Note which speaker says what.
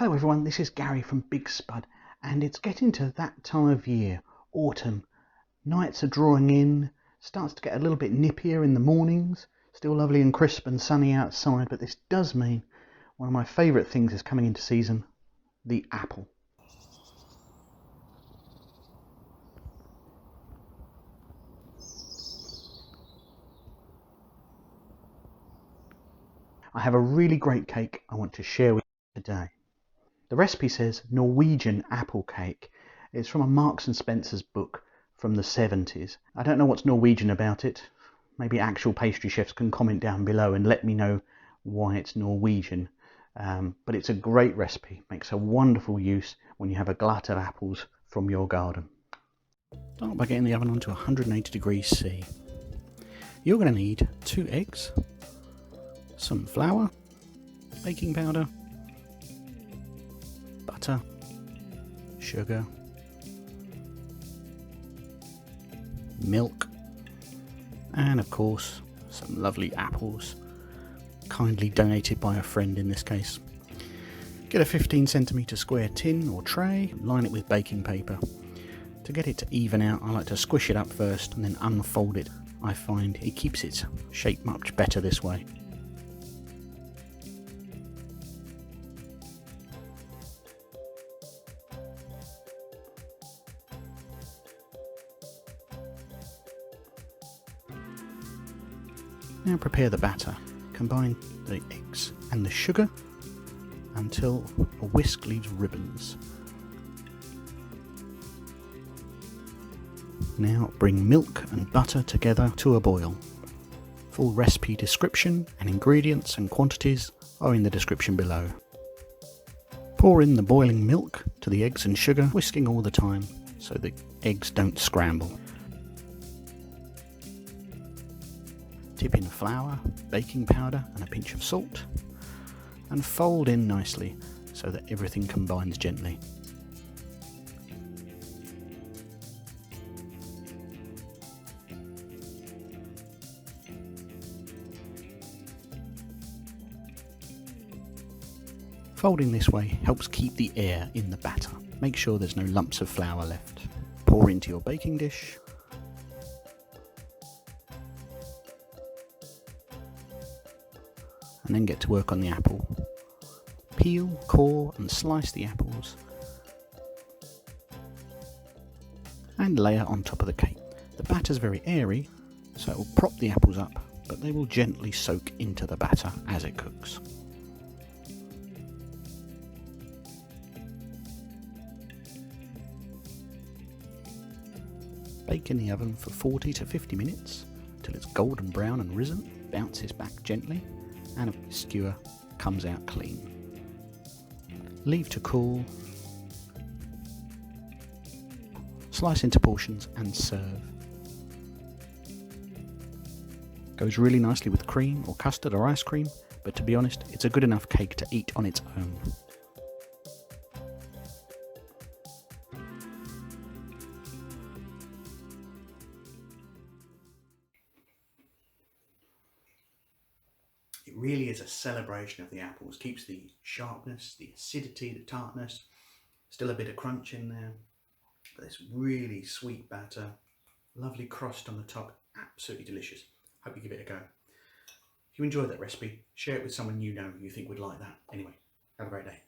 Speaker 1: Hello everyone, this is Gary from Big Spud, and it's getting to that time of year, autumn. Nights are drawing in, starts to get a little bit nippier in the mornings, still lovely and crisp and sunny outside, but this does mean one of my favourite things is coming into season, the apple. I have a really great cake I want to share with you today. The recipe says Norwegian apple cake. It's from a Marks and Spencer's book from the 70s. I don't know what's Norwegian about it. Maybe actual pastry chefs can comment down below and let me know why it's Norwegian. But it's a great recipe. Makes a wonderful use when you have a glut of apples from your garden. Start by getting the oven onto 180 degrees C. You're going to need 2 eggs, some flour, baking powder, butter, sugar, milk, and of course some lovely apples, kindly donated by a friend in this case. Get a 15cm square tin or tray, line it with baking paper. To get it to even out, I like to squish it up first and then unfold it. I find it keeps its shape much better this way. Now prepare the batter. Combine the eggs and the sugar until a whisk leaves ribbons. Now bring milk and butter together to a boil. Full recipe description and ingredients and quantities are in the description below. Pour in the boiling milk to the eggs and sugar, whisking all the time so the eggs don't scramble. Dip in flour, baking powder and a pinch of salt, and fold in nicely so that everything combines gently. Folding this way helps keep the air in the batter. Make sure there's no lumps of flour left. Pour into your baking dish. And then get to work on the apple. Peel, core and slice the apples and layer on top of the cake. The batter's very airy, so it will prop the apples up, but they will gently soak into the batter as it cooks. Bake in the oven for 40 to 50 minutes until it's golden brown and risen, bounces back gently, and a skewer comes out clean. Leave to cool, slice into portions and serve. Goes really nicely with cream or custard or ice cream, but to be honest, it's a good enough cake to eat on its own. It really is a celebration of the apples. Keeps the sharpness, the acidity, the tartness, still a bit of crunch in there. But this really sweet batter, lovely crust on the top, absolutely delicious. Hope you give it a go. If you enjoyed that recipe, share it with someone you know you think would like that. Anyway, have a great day.